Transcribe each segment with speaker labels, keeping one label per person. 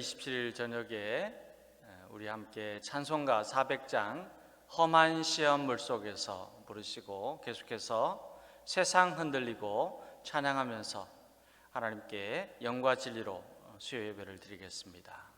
Speaker 1: 27일 저녁에 우리 함께 찬송가 400장 험한 시험 물속에서 부르시고 계속해서 세상 흔들리고 찬양하면서 하나님께 영과 진리로 수요 예배를 드리겠습니다.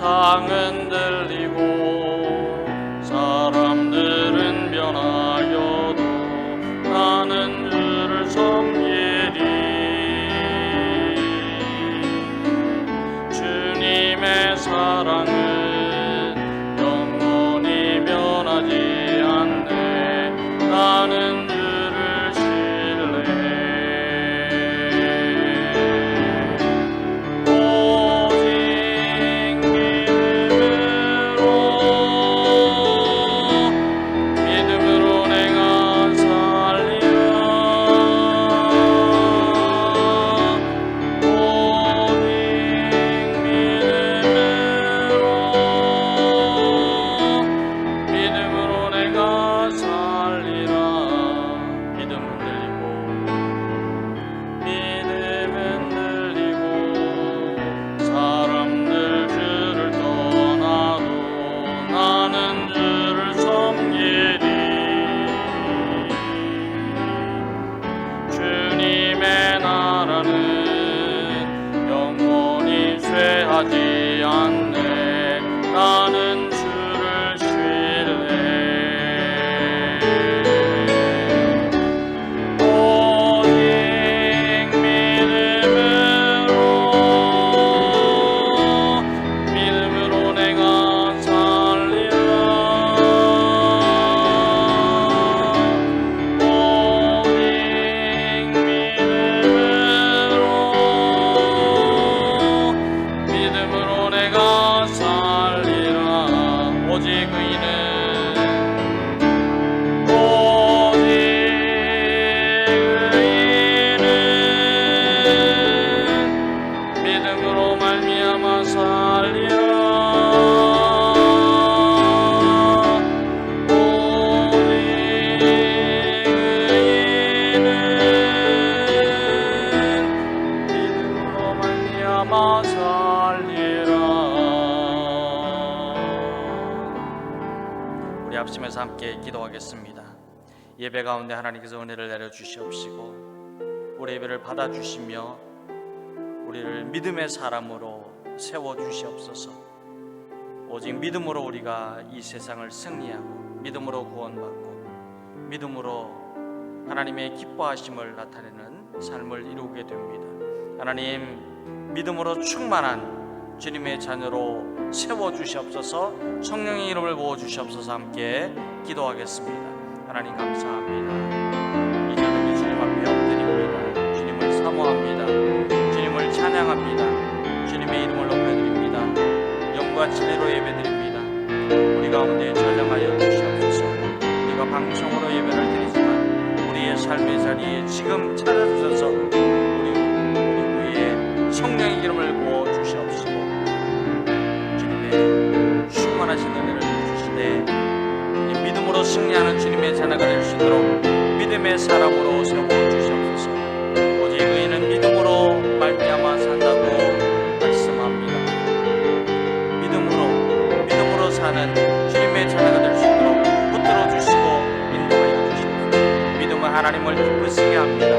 Speaker 2: 세상은 들리고 사람들은 변하여도 나는 주를 섬기리. 주님의 사랑은 영원히 변하지 않네. 나는 주를 신뢰해. 하지 않네. 나는 주를 신뢰해. 오직 믿음으로 내가 살리라. 오직 믿음으로 내가 살리라.
Speaker 1: 우리 합심해서 함께 기도하겠습니다. 예배 가운데 하나님께서 은혜를 내려주시옵시고 우리 예배를 받아주시며 우리를 믿음의 사람으로 세워주시옵소서. 오직 믿음으로 우리가 이 세상을 승리하고 믿음으로 구원받고 믿음으로 하나님의 기뻐하심을 나타내는 삶을 이루게 됩니다. 하나님, 믿음으로 충만한 주님의 자녀로 세워주시옵소서. 성령의 이름을 부어주시옵소서. 함께 기도하겠습니다. 하나님 감사합니다. 이 저녁에 주님 앞에 엎드립니다. 주님을 사모합니다. 주님을 찬양합니다. 주님의 이름을 높여드립니다. 영과 진리로 예배드립니다. 우리 가운데 찾아가여 주시옵소서. 우리가 방송으로 예배를 드리지만 우리의 삶의 자리에 지금 찾아주셔서 우리 위에 성령의 기름을 부어 주시옵시고 주님의 충만하신 은혜를 주시되 믿음으로 승리하는 주님의 자녀가 될 수 있도록 믿음의 사람으로 세워 주시옵소서. 오직 의인은 믿음으로 말미암아 산다고 말씀합니다. 믿음으로 사는 주님의 자녀가 될 수 있도록 붙들어 주시고 인도하여 주시옵소서. 믿음은 하나님을 기쁘시게 합니다.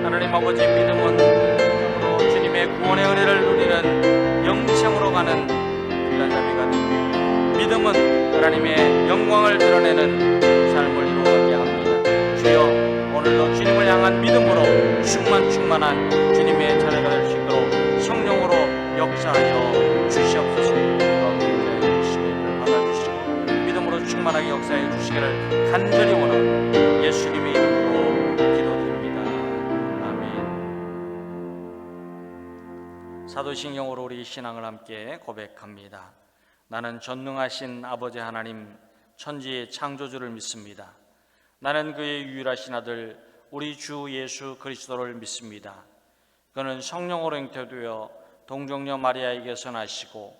Speaker 1: 하나님 아버지, 믿음은 참으로 주님의 구원의 은혜를 누리는 영생으로 가는 길라잡이가 됩니다. 믿음은 하나님의 영광을 드러내는 삶을 이루어가게 합니다. 주여, 오늘도 주님을 향한 믿음으로 충만한 주님의 자녀가 될 수 있도록 성령으로 역사하여 주시옵소서. 충만하게 역사해 주시기를 간절히 원하고 예수님의 이름으로 기도드립니다. 아멘. 사도신경으로 우리 신앙을 함께 고백합니다. 나는 전능하신 아버지 하나님, 천지의 창조주를 믿습니다. 나는 그의 유일하신 아들 우리 주 예수 그리스도를 믿습니다. 그는 성령으로 잉태되어 동정녀 마리아에게서 나시고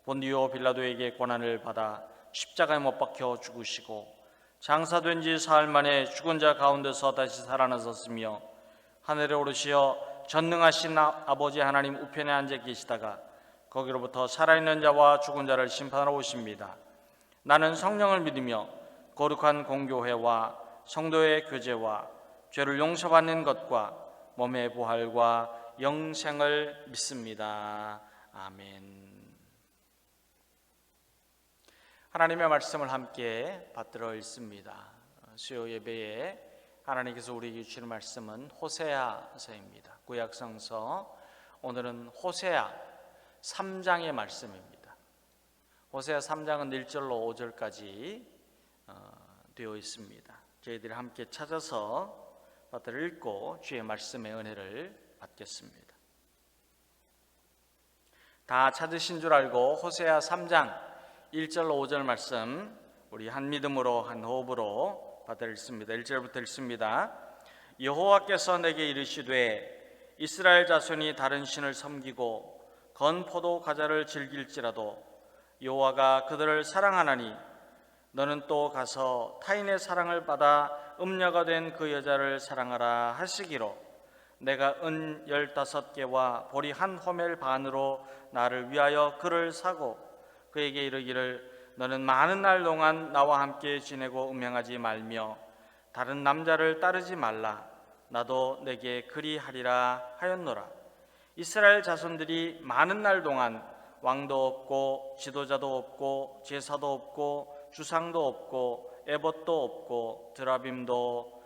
Speaker 1: 본디오 빌라도에게 고난을 받아 십자가에 못 박혀 죽으시고 장사된 지 사흘 만에 죽은 자 가운데서 다시 살아나셨으며 하늘에 오르시어 전능하신 아버지 하나님 우편에 앉아 계시다가 거기로부터 살아있는 자와 죽은 자를 심판하러 오십니다. 나는 성령을 믿으며 거룩한 공교회와 성도의 교제와 죄를 용서받는 것과 몸의 부활과 영생을 믿습니다. 아멘. 하나님의 말씀을 함께 받들어 읽습니다. 수요 예배에 하나님께서 우리에게 주시는 말씀은 호세아서입니다. 구약성서, 오늘은 호세아 3장의 말씀입니다. 호세아 3장은 1절로 5절까지 되어 있습니다. 저희들이 함께 찾아서 받들어 읽고 주의 말씀의 은혜를 받겠습니다. 다 찾으신 줄 알고 호세아 3장 1절로 5절 말씀 우리 한 믿음으로 한 호흡으로 받아 읽습니다. 1절부터 읽습니다. 여호와께서 내게 이르시되 이스라엘 자손이 다른 신을 섬기고 건 포도 과자를 즐길지라도 여호와가 그들을 사랑하나니 너는 또 가서 타인의 사랑을 받아 음녀가 된 그 여자를 사랑하라 하시기로 내가 은 15개와 보리 한 호멜 반으로 나를 위하여 그를 사고 그에게 이르기를 너는 많은 날 동안 나와 함께 지내고 음행하지 말며 다른 남자를 따르지 말라. 나도 내게 그리하리라 하였노라. 이스라엘 자손들이 많은 날 동안 왕도 없고 지도자도 없고 제사도 없고 주상도 없고 에봇도 없고 드라빔도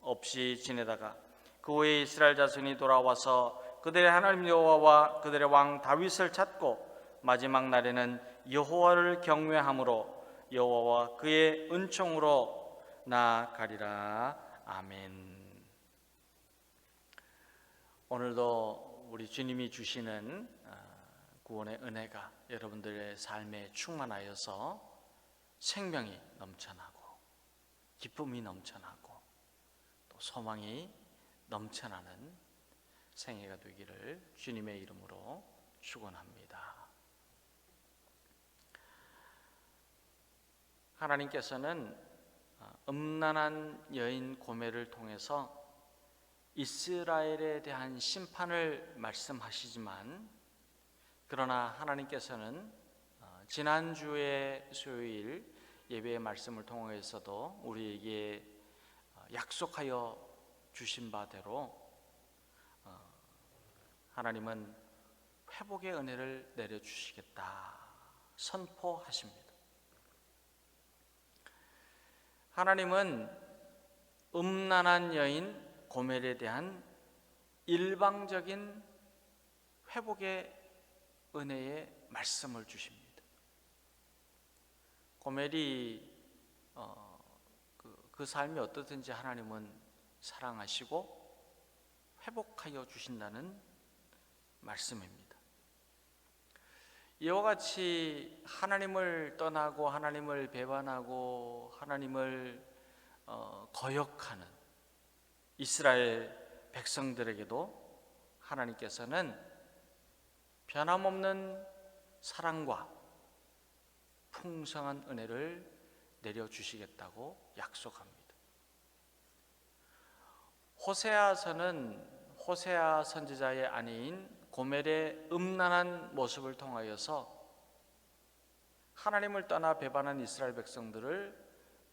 Speaker 1: 없이 지내다가 그 후에 이스라엘 자손이 돌아와서 그들의 하나님 여호와와 그들의 왕 다윗을 찾고 마지막 날에는 여호와를 경외함으로 여호와와 그의 은총으로 나아가리라. 아멘. 오늘도 우리 주님이 주시는 구원의 은혜가 여러분들의 삶에 충만하여서 생명이 넘쳐나고 기쁨이 넘쳐나고 또 소망이 넘쳐나는 생애가 되기를 주님의 이름으로 축원합니다. 하나님께서는 음란한 여인 고멜을 통해서 이스라엘에 대한 심판을 말씀하시지만 그러나 하나님께서는 지난주의 수요일 예배의 말씀을 통해서도 우리에게 약속하여 주신 바대로 하나님은 회복의 은혜를 내려주시겠다 선포하십니다. 하나님은 음란한 여인 고멜에 대한 일방적인 회복의 은혜의 말씀을 주십니다. 고멜이 그 삶이 어떻든지 하나님은 사랑하시고 회복하여 주신다는 말씀입니다. 이와 같이 하나님을 떠나고 하나님을 배반하고 하나님을 거역하는 이스라엘 백성들에게도 하나님께서는 변함없는 사랑과 풍성한 은혜를 내려주시겠다고 약속합니다. 호세아서는 호세아 선지자의 아내인 고멜의 음란한 모습을 통하여서 하나님을 떠나 배반한 이스라엘 백성들을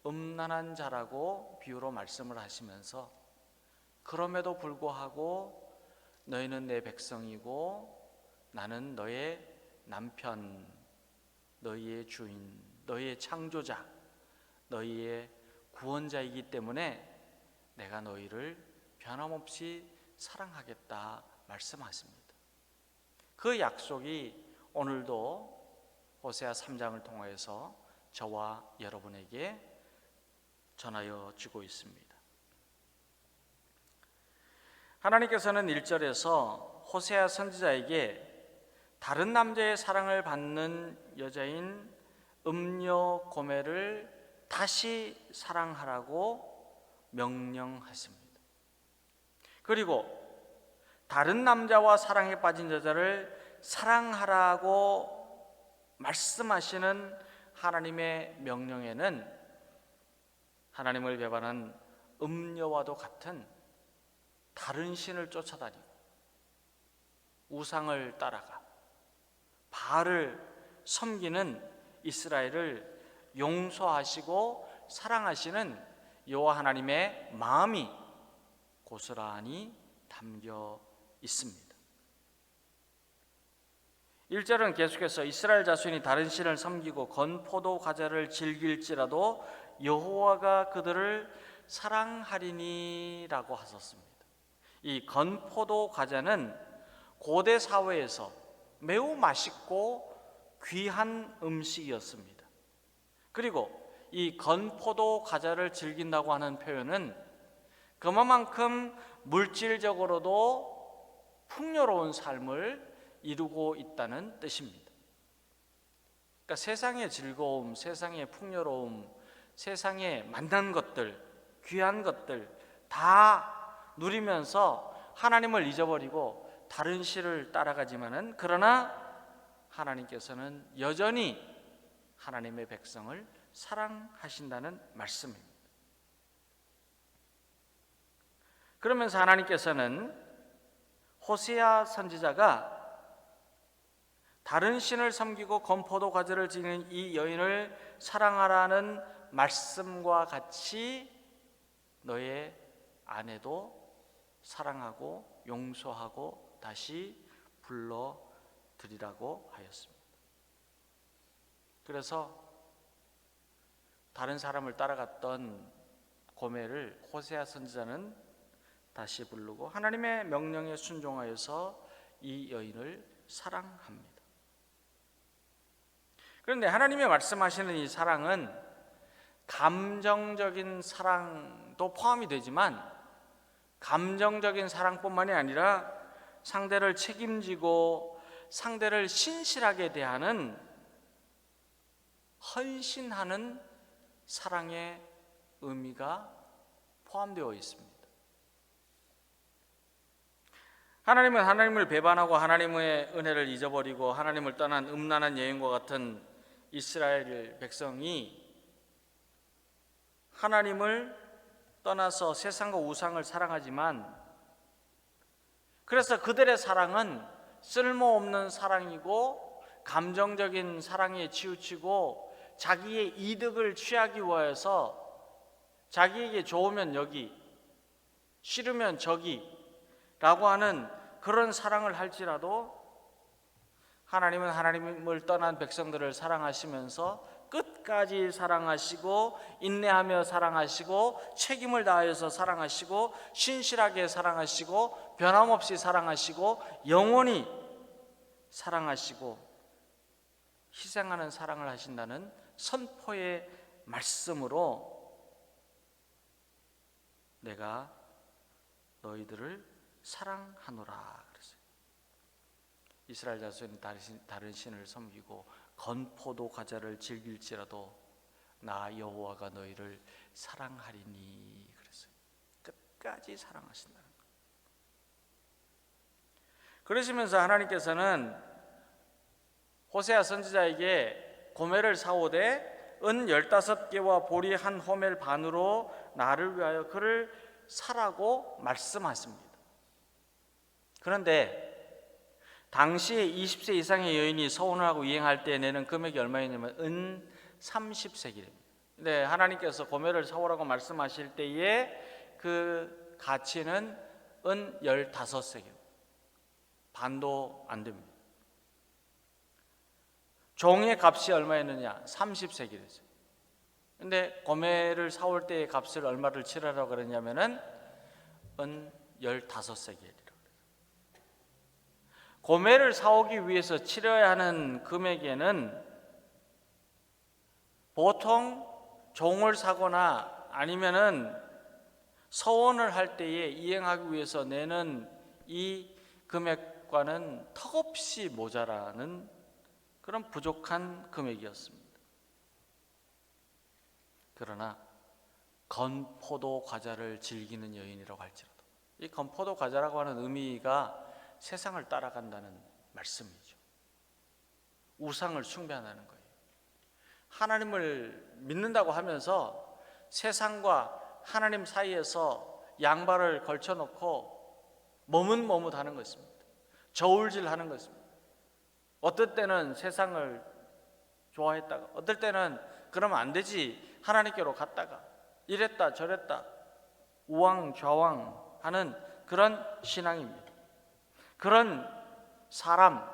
Speaker 1: 음란한 자라고 비유로 말씀을 하시면서 그럼에도 불구하고 너희는 내 백성이고 나는 너의 남편, 너희의 주인, 너희의 창조자, 너희의 구원자이기 때문에 내가 너희를 변함없이 사랑하겠다 말씀하십니다. 그 약속이 오늘도 호세아 3장을 통해서 저와 여러분에게 전하여 주고 있습니다. 하나님께서는 1절에서 호세아 선지자에게 다른 남자의 사랑을 받는 여자인 음녀 고멜을 다시 사랑하라고 명령하십니다. 그리고 다른 남자와 사랑에 빠진 여자를 사랑하라고 말씀하시는 하나님의 명령에는 하나님을 배반한 음녀와도 같은 다른 신을 쫓아다니고 우상을 따라가 바알을 섬기는 이스라엘을 용서하시고 사랑하시는 여호와 하나님의 마음이 고스란히 담겨 있습니다. 1절은 계속해서 이스라엘 자손이 다른 신을 섬기고 건포도 과자를 즐길지라도 여호와가 그들을 사랑하리니라고 하셨습니다. 이 건포도 과자는 고대 사회에서 매우 맛있고 귀한 음식이었습니다. 그리고 이 건포도 과자를 즐긴다고 하는 표현은 그만큼 물질적으로도 풍요로운 삶을 이루고 있다는 뜻입니다. 그러니까 세상의 즐거움, 세상의 풍요로움, 세상에 만난 것들, 귀한 것들 다 누리면서 하나님을 잊어버리고 다른 신을 따라가지만은 그러나 하나님께서는 여전히 하나님의 백성을 사랑하신다는 말씀입니다. 그러면서 하나님께서는 호세아 선지자가 다른 신을 섬기고 건포도 과자를 지니는 이 여인을 사랑하라는 말씀과 같이 너의 아내도 사랑하고 용서하고 다시 불러드리라고 하였습니다. 그래서 다른 사람을 따라갔던 고멜을 호세아 선지자는 다시 부르고 하나님의 명령에 순종하여서 이 여인을 사랑합니다. 그런데 하나님의 말씀하시는 이 사랑은 감정적인 사랑도 포함이 되지만 감정적인 사랑뿐만이 아니라 상대를 책임지고 상대를 신실하게 대하는 헌신하는 사랑의 의미가 포함되어 있습니다. 하나님은 하나님을 배반하고 하나님의 은혜를 잊어버리고 하나님을 떠난 음란한 여인과 같은 이스라엘 백성이 하나님을 떠나서 세상과 우상을 사랑하지만 그래서 그들의 사랑은 쓸모없는 사랑이고 감정적인 사랑에 치우치고 자기의 이득을 취하기 위해서 자기에게 좋으면 여기, 싫으면 저기 라고 하는 그런 사랑을 할지라도 하나님은 하나님을 떠난 백성들을 사랑하시면서 끝까지 사랑하시고 인내하며 사랑하시고 책임을 다하여서 사랑하시고 신실하게 사랑하시고 변함없이 사랑하시고 영원히 사랑하시고 희생하는 사랑을 하신다는 선포의 말씀으로 내가 너희들을 사랑하노라 그랬어요. 이스라엘 자손이 다른 신을 섬기고 건포도 과자를 즐길지라도 나 여호와가 너희를 사랑하리니 그랬어요. 끝까지 사랑하신다는 거예요. 그러시면서 하나님께서는 호세아 선지자에게 고멜을 사오되 은 15개와 보리 한 호멜 반으로 나를 위하여 그를 사라고 말씀하십니다. 그런데 당시에 20세 이상의 여인이 서원을 하고 이행할 때 내는 금액이 얼마였냐면 은 30세겔입니다. 근데 하나님께서 고멜을 사오라고 말씀하실 때에 그 가치는 은 15세겔, 반도 안 됩니다. 종의 값이 얼마였느냐? 30세겔이었어요. 근데 고멜을 사올 때의 값을 얼마를 치르라고 그러냐면은 은 15세겔이라고. 고멜을 사오기 위해서 치러야 하는 금액에는 보통 종을 사거나 아니면은 서원을 할 때에 이행하기 위해서 내는 이 금액과는 턱없이 모자라는 그런 부족한 금액이었습니다. 그러나 건포도 과자를 즐기는 여인이라고 할지라도 이 건포도 과자라고 하는 의미가 세상을 따라간다는 말씀이죠. 우상을 숭배한다는 거예요. 하나님을 믿는다고 하면서 세상과 하나님 사이에서 양발을 걸쳐놓고 머뭇머뭇하는 것입니다. 저울질하는 것입니다. 어떨 때는 세상을 좋아했다가 어떨 때는 그러면 안 되지 하나님께로 갔다가 이랬다 저랬다 우왕좌왕하는 그런 신앙입니다. 그런 사람,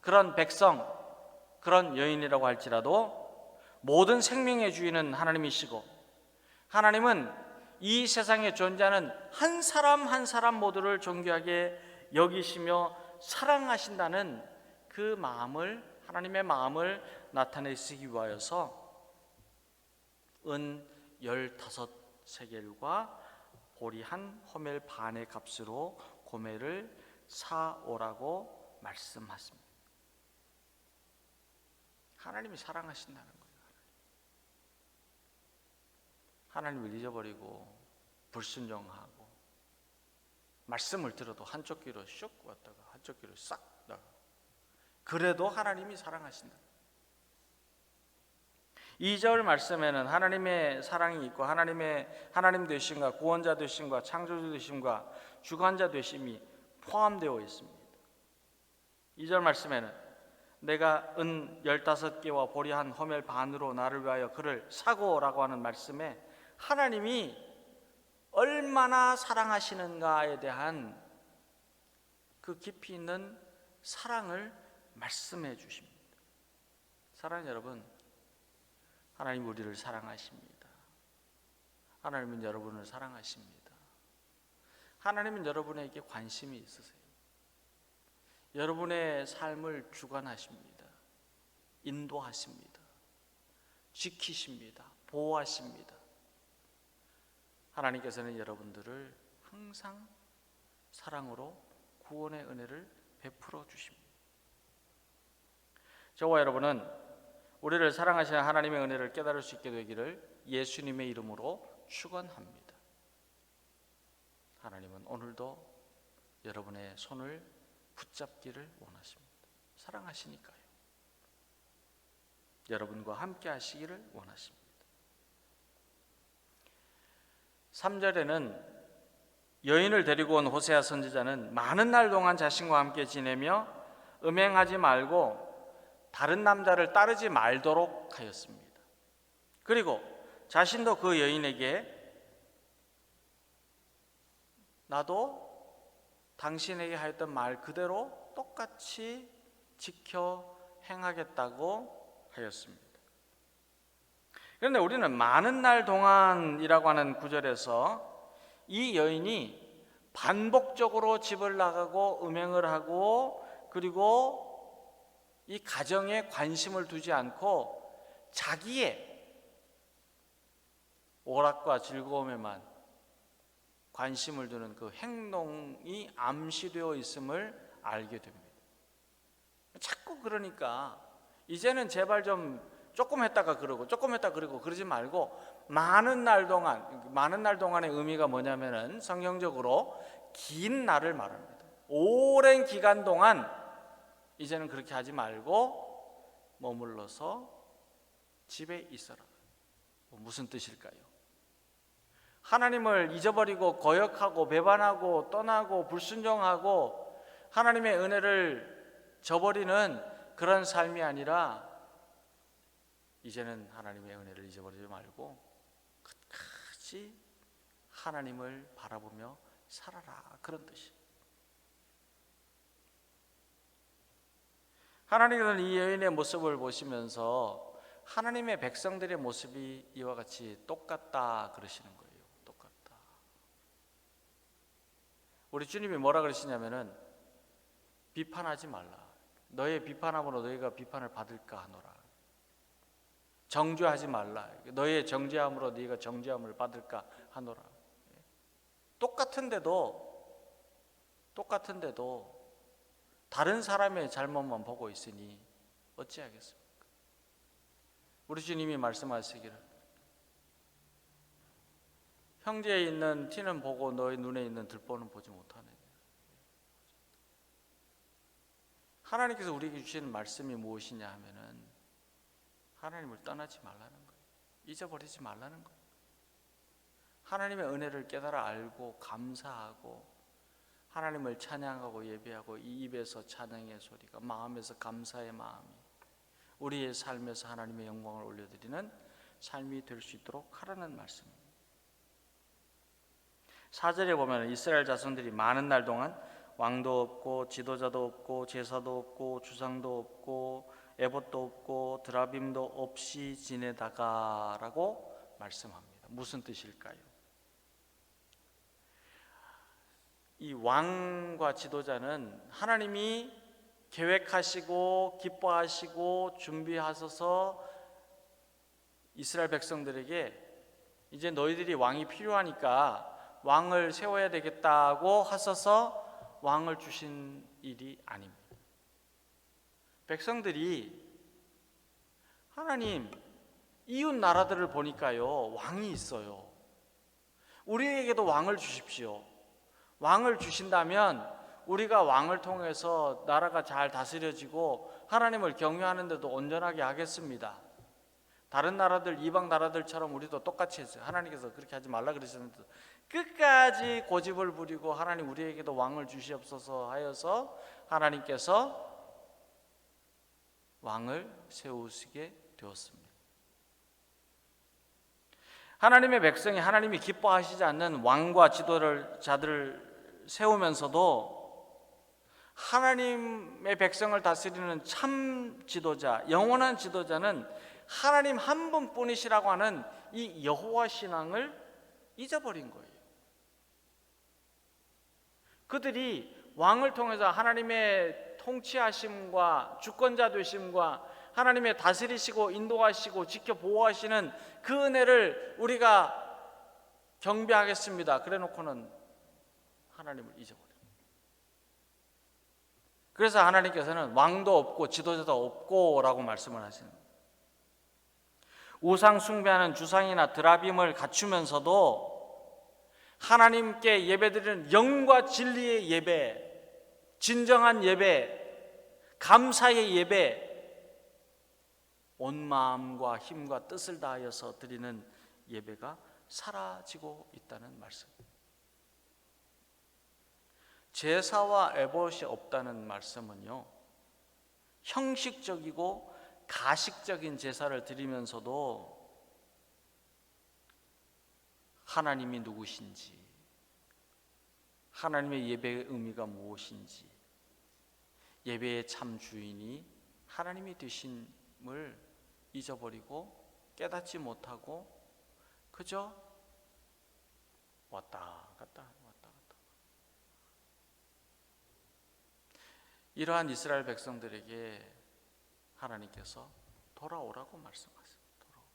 Speaker 1: 그런 백성, 그런 여인이라고 할지라도 모든 생명의 주인은 하나님이시고 하나님은 이 세상에 존재하는 한 사람 한 사람 모두를 존귀하게 여기시며 사랑하신다는 그 마음을, 하나님의 마음을 나타내시기 위하여서 은 15세겔과 보리 한 호멜 반의 값으로 고멜을 사오라고 말씀하십니다. 하나님이 사랑하신다는 거예요. 하나님을 잊어버리고 불순종하고 말씀을 들어도 한쪽 귀로 슉 왔다가 한쪽 귀로 싹 나가. 그래도 하나님이 사랑하신다. 2절 말씀에는 하나님의 사랑이 있고 하나님 되심과 구원자 되심과 창조주 되심과 주관자 되심이 포함되어 있습니다. 2절 말씀에는 내가 은 15개와 보리 한 호멜 반으로 나를 위하여 그를 사고라고 하는 말씀에 하나님이 얼마나 사랑하시는가에 대한 그 깊이 있는 사랑을 말씀해 주십니다. 사랑하는 여러분, 하나님 우리를 사랑하십니다. 하나님은 여러분을 사랑하십니다. 하나님은 여러분에게 관심이 있으세요. 여러분의 삶을 주관하십니다. 인도하십니다. 지키십니다. 보호하십니다. 하나님께서는 여러분들을 항상 사랑으로 구원의 은혜를 베풀어 주십니다. 저와 여러분은 우리를 사랑하시는 하나님의 은혜를 깨달을 수 있게 되기를 예수님의 이름으로 축원합니다. 하나님은 오늘도 여러분의 손을 붙잡기를 원하십니다. 사랑하시니까요. 여러분과 함께 하시기를 원하십니다. 3절에는 여인을 데리고 온 호세아 선지자는 많은 날 동안 자신과 함께 지내며 음행하지 말고 다른 남자를 따르지 말도록 하였습니다. 그리고 자신도 그 여인에게 나도 당신에게 하였던 말 그대로 똑같이 지켜 행하겠다고 하였습니다. 그런데 우리는 많은 날 동안이라고 하는 구절에서 이 여인이 반복적으로 집을 나가고 음행을 하고 그리고 이 가정에 관심을 두지 않고 자기의 오락과 즐거움에만 관심을 두는 그 행동이 암시되어 있음을 알게 됩니다. 자꾸 그러니까 이제는 제발 좀 조금 했다가 그러고 조금 했다가 그러고 그러지 말고 많은 날 동안의 의미가 뭐냐면은 성경적으로 긴 날을 말합니다. 오랜 기간 동안 이제는 그렇게 하지 말고 머물러서 집에 있어라. 무슨 뜻일까요? 하나님을 잊어버리고 거역하고 배반하고 떠나고 불순종하고 하나님의 은혜를 저버리는 그런 삶이 아니라 이제는 하나님의 은혜를 잊어버리지 말고 끝까지 하나님을 바라보며 살아라, 그런 뜻이에요. 하나님은 이 여인의 모습을 보시면서 하나님의 백성들의 모습이 이와 같이 똑같다 그러시는 거예요. 똑같다. 우리 주님이 뭐라 그러시냐면은 비판하지 말라. 너의 비판함으로 너희가 비판을 받을까 하노라. 정죄하지 말라. 너의 정죄함으로 너희가 정죄함을 받을까 하노라. 똑같은데도 다른 사람의 잘못만 보고 있으니 어찌하겠습니까? 우리 주님이 말씀하시기를 형제에 있는 티는 보고 너의 눈에 있는 들보는 보지 못하네. 하나님께서 우리에게 주시는 말씀이 무엇이냐 하면은 하나님을 떠나지 말라는 거예요. 잊어버리지 말라는 거예요. 하나님의 은혜를 깨달아 알고 감사하고 하나님을 찬양하고 예배하고 이 입에서 찬양의 소리가 마음에서 감사의 마음이 우리의 삶에서 하나님의 영광을 올려드리는 삶이 될 수 있도록 하라는 말씀입니다. 4절에 보면 이스라엘 자손들이 많은 날 동안 왕도 없고 지도자도 없고 제사도 없고 주상도 없고 에봇도 없고 드라빔도 없이 지내다가라고 말씀합니다. 무슨 뜻일까요? 이 왕과 지도자는 하나님이 계획하시고 기뻐하시고 준비하셔서 이스라엘 백성들에게 이제 너희들이 왕이 필요하니까 왕을 세워야 되겠다고 하셔서 왕을 주신 일이 아닙니다. 백성들이 하나님 이웃 나라들을 보니까요 왕이 있어요. 우리에게도 왕을 주십시오. 왕을 주신다면 우리가 왕을 통해서 나라가 잘 다스려지고 하나님을 경외하는 데도 온전하게 하겠습니다. 다른 나라들 이방 나라들처럼 우리도 똑같이 했어요. 하나님께서 그렇게 하지 말라 그러셨는데 끝까지 고집을 부리고 하나님 우리에게도 왕을 주시옵소서 하여서 하나님께서 왕을 세우시게 되었습니다. 하나님의 백성이 하나님이 기뻐하시지 않는 왕과 지도자들을 세우면서도 하나님의 백성을 다스리는 참 지도자, 영원한 지도자는 하나님 한 분뿐이시라고 하는 이 여호와 신앙을 잊어버린 거예요. 그들이 왕을 통해서 하나님의 통치하심과 주권자 되심과 하나님의 다스리시고 인도하시고 지켜 보호하시는 그 은혜를 우리가 경배하겠습니다. 그래 놓고는 하나님을 잊어버려요. 그래서 하나님께서는 왕도 없고 지도자도 없고 라고 말씀을 하시는 거예요. 우상 숭배하는 주상이나 드라빔을 갖추면서도 하나님께 예배드리는 영과 진리의 예배, 진정한 예배, 감사의 예배, 온 마음과 힘과 뜻을 다하여서 드리는 예배가 사라지고 있다는 말씀. 제사와 에봇이 없다는 말씀은요, 형식적이고 가식적인 제사를 드리면서도 하나님이 누구신지, 하나님의 예배의 의미가 무엇인지, 예배의 참 주인이 하나님이 되심을 잊어버리고 깨닫지 못하고 그저 왔다 갔다 왔다 갔다. 이러한 이스라엘 백성들에게 하나님께서 돌아오라고 말씀하세요. 돌아오라.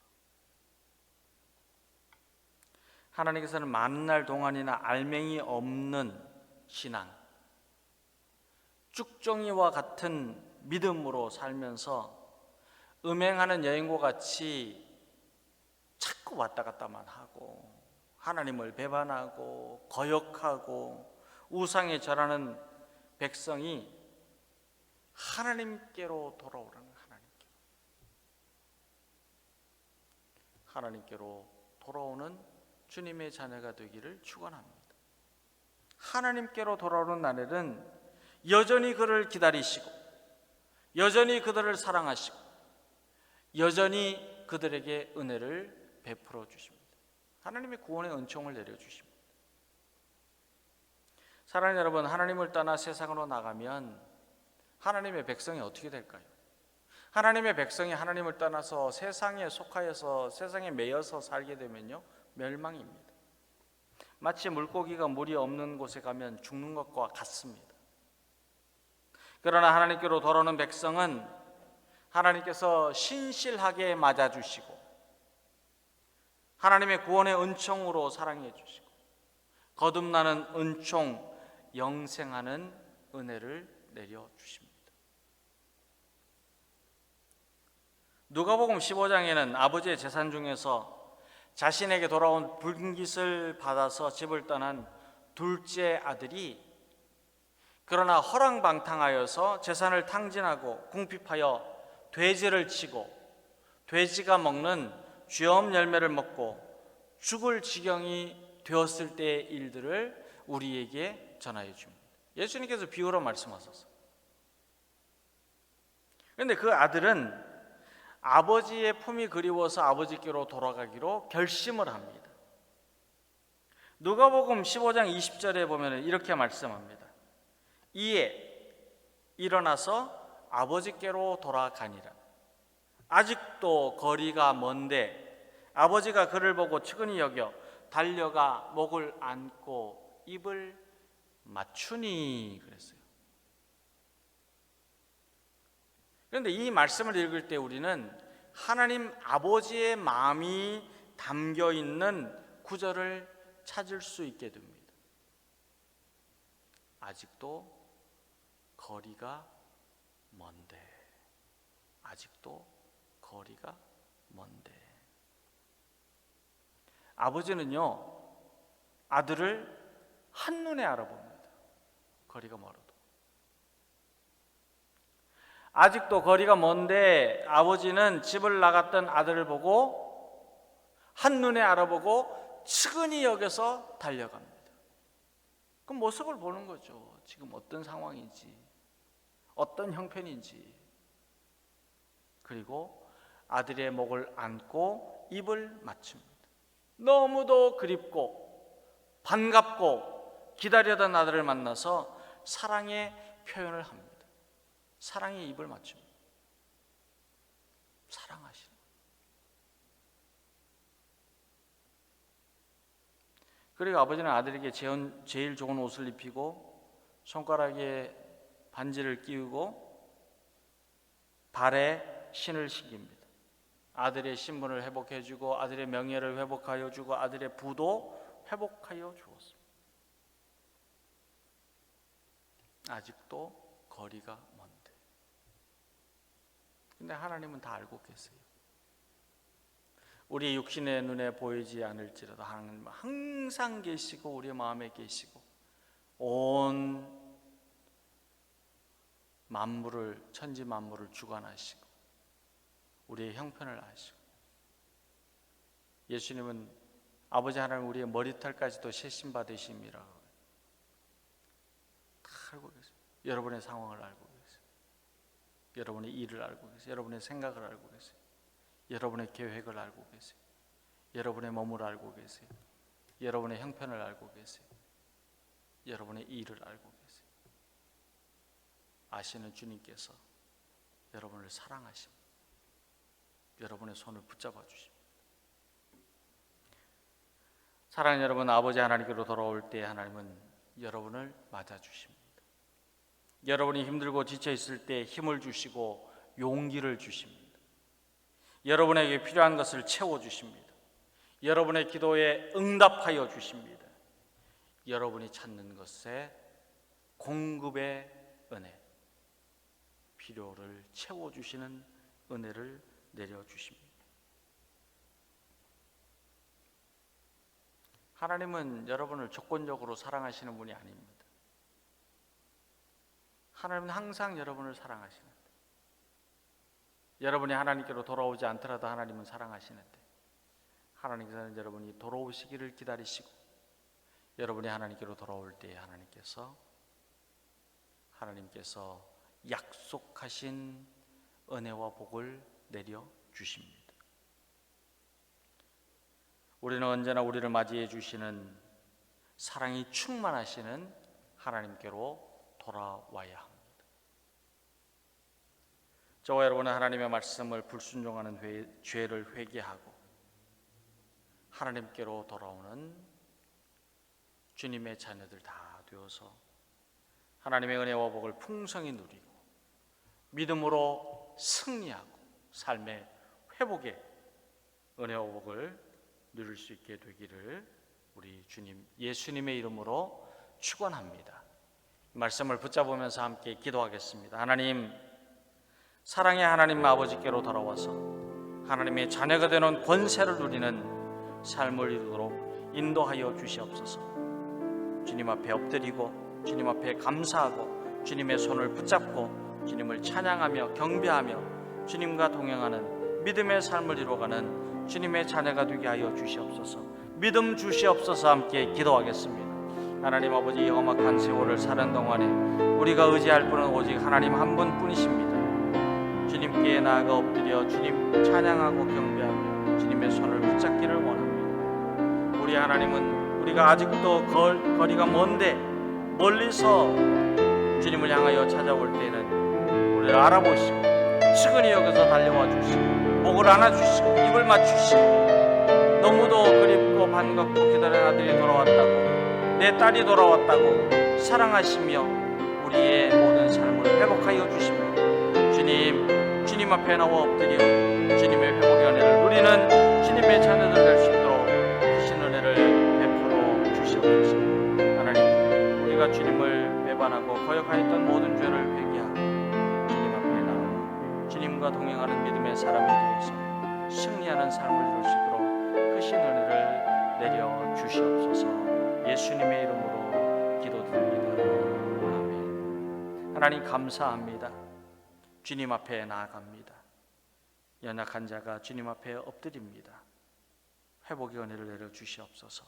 Speaker 1: 하나님께서는 많은 날 동안이나 알맹이 없는 신앙, 쭉정이와 같은 믿음으로 살면서 음행하는 여인과 같이 자꾸 왔다 갔다만 하고 하나님을 배반하고 거역하고 우상에 절하는 백성이 하나님께로 돌아오라는, 하나님께로 돌아오는 주님의 자녀가 되기를 축원합니다. 하나님께로 돌아오는 날에는 여전히 그를 기다리시고 여전히 그들을 사랑하시고 여전히 그들에게 은혜를 베풀어 주십니다. 하나님의 구원의 은총을 내려주십니다. 사랑하는 여러분, 하나님을 떠나 세상으로 나가면 하나님의 백성이 어떻게 될까요? 하나님의 백성이 하나님을 떠나서 세상에 속하여서 세상에 매여서 살게 되면요, 멸망입니다. 마치 물고기가 물이 없는 곳에 가면 죽는 것과 같습니다. 그러나 하나님께로 돌아오는 백성은 하나님께서 신실하게 맞아주시고 하나님의 구원의 은총으로 사랑해 주시고 거듭나는 은총, 영생하는 은혜를 내려주십니다. 누가복음 15장에는 아버지의 재산 중에서 자신에게 돌아온 불깃을 받아서 집을 떠난 둘째 아들이 그러나 허랑방탕하여서 재산을 탕진하고 궁핍하여 돼지를 치고 돼지가 먹는 쥐엄 열매를 먹고 죽을 지경이 되었을 때의 일들을 우리에게 전하여 줍니다. 예수님께서 비유로 말씀하셨어요. 그런데 그 아들은 아버지의 품이 그리워서 아버지께로 돌아가기로 결심을 합니다. 누가복음 15장 20절에 보면 이렇게 말씀합니다. 이에 일어나서 아버지께로 돌아가니라. 아직도 거리가 먼데 아버지가 그를 보고 측은히 여겨 달려가 목을 안고 입을 맞추니 그랬어요. 그런데 이 말씀을 읽을 때 우리는 하나님 아버지의 마음이 담겨 있는 구절을 찾을 수 있게 됩니다. 아직도 거리가 먼데, 아직도 거리가 먼데. 아버지는요, 아들을 한눈에 알아봅니다. 거리가 멀어도. 아직도 거리가 먼데 아버지는 집을 나갔던 아들을 보고 한눈에 알아보고 측은히 여겨서 달려갑니다. 그 모습을 보는 거죠. 지금 어떤 상황인지, 어떤 형편인지. 그리고 아들의 목을 안고 입을 맞춥니다. 너무도 그립고 반갑고 기다려던 아들을 만나서 사랑의 표현을 합니다. 사랑의 입을 맞춥니다. 사랑하시는. 그리고 아버지는 아들에게 제일 좋은 옷을 입히고 손가락에 반지를 끼우고 발에 신을 신깁니다. 아들의 신분을 회복해주고 아들의 명예를 회복하여 주고 아들의 부도 회복하여 주었습니다. 아직도 거리가 먼데. 근데 하나님은 다 알고 계세요. 우리 육신의 눈에 보이지 않을지라도 하나님은 항상 계시고 우리 마음에 계시고 온 만물을, 천지 만물을 주관하시고 우리의 형편을 아시고 예수님은 아버지 하나님 우리의 머리털까지도 세심받으심이라 다 알고 계세요. 여러분의 상황을 알고 계세요. 여러분의 일을 알고 계세요. 여러분의 생각을 알고 계세요. 여러분의 계획을 알고 계세요. 여러분의 몸을 알고 계세요. 여러분의 형편을 알고 계세요. 여러분의 일을 알고 계세요. 아시는 주님께서 여러분을 사랑하십니다. 여러분의 손을 붙잡아 주십니다. 사랑하는 여러분, 아버지 하나님께로 돌아올 때 하나님은 여러분을 맞아 주십니다. 여러분이 힘들고 지쳐 있을 때 힘을 주시고 용기를 주십니다. 여러분에게 필요한 것을 채워 주십니다. 여러분의 기도에 응답하여 주십니다. 여러분이 찾는 것에 공급의 은혜, 필요를 채워 주시는 은혜를 내려 주십니다. 하나님은 여러분을 조건적으로 사랑하시는 분이 아닙니다. 하나님은 항상 여러분을 사랑하시는데, 여러분이 하나님께로 돌아오지 않더라도 하나님은 사랑하시는데, 하나님께서는 여러분이 돌아오시기를 기다리시고, 여러분이 하나님께로 돌아올 때 하나님께서 약속하신 은혜와 복을 내려 주십니다. 우리는 언제나 우리를 맞이해 주시는 사랑이 충만하시는 하나님께로 돌아와야 합니다. 저와 여러분은 하나님의 말씀을 불순종하는 죄를 회개하고 하나님께로 돌아오는 주님의 자녀들 다 되어서 하나님의 은혜와 복을 풍성히 누리고 믿음으로 승리하고 삶의 회복의 은혜와 복을 누릴 수 있게 되기를 우리 주님 예수님의 이름으로 축원합니다. 말씀을 붙잡으면서 함께 기도하겠습니다. 하나님, 사랑의 하나님 아버지께로 돌아와서 하나님의 자녀가 되는 권세를 누리는 삶을 이루도록 인도하여 주시옵소서. 주님 앞에 엎드리고 주님 앞에 감사하고 주님의 손을 붙잡고 주님을 찬양하며 경배하며 주님과 동행하는 믿음의 삶을 이루어가는 주님의 자녀가 되게 하여 주시옵소서. 믿음 주시옵소서. 함께 기도하겠습니다. 하나님 아버지, 험악한 세월을 사는 동안에 우리가 의지할 분은 오직 하나님 한 분뿐이십니다. 주님께 나아가 엎드려 주님 찬양하고 경배하며 주님의 손을 붙잡기를 원합니다. 우리 하나님은 우리가 아직도 거리가 먼데 멀리서 주님을 향하여 찾아올 때는 우리를 알아보시고 측은히 여기서 달려와 주시고 목을 안아주시고 입을 맞추시고 너무도 그립고 반갑고 기다린 아들이 돌아왔다고, 내 딸이 돌아왔다고 사랑하시며 우리의 모든 삶을 회복하여 주십니다. 주님 앞에 나와 엎드려 주님의 회복의 은혜를 누리는 주님의 자녀들 될 수 있도록 크신 은혜를 베풀어 주시옵소서. 하나님, 우리가 주님을 배반하고 거역하였던 모든 죄를 회개하고 주님 앞에 나와 주님과 동행하는 믿음의 사람이 되어서 승리하는 삶을 이룰 수 있도록 크신 은혜를 내려 주시옵소서. 예수님의 이름으로 기도드립니다. 아멘. 하나님 감사합니다. 주님 앞에 나아갑니다. 연약한 자가 주님 앞에 엎드립니다. 회복의 은혜를 내려 주시옵소서.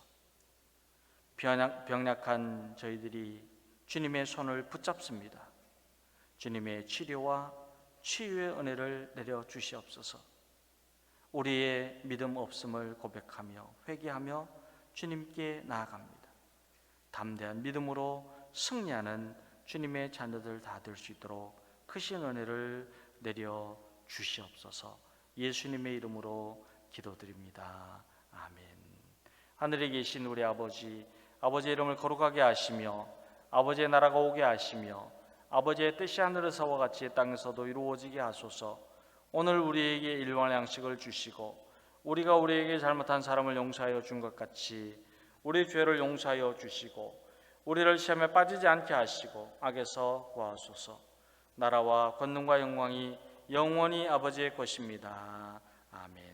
Speaker 1: 병약한 저희들이 주님의 손을 붙잡습니다. 주님의 치료와 치유의 은혜를 내려 주시옵소서. 우리의 믿음 없음을 고백하며 회개하며 주님께 나아갑니다. 담대한 믿음으로 승리하는 주님의 자녀들 다 될 수 있도록 크신 은혜를 내려 주시옵소서. 예수님의 이름으로 기도드립니다. 아멘. 하늘에 계신 우리 아버지, 아버지의 이름을 거룩하게 하시며 아버지의 나라가 오게 하시며 아버지의 뜻이 하늘에서와 같이 땅에서도 이루어지게 하소서. 오늘 우리에게 일용할 양식을 주시고 우리가 우리에게 잘못한 사람을 용서하여 준 것 같이 우리 죄를 용서하여 주시고 우리를 시험에 빠지지 않게 하시고 악에서 구하소서. 나라와 권능과 영광이 영원히 아버지의 것입니다. 아멘.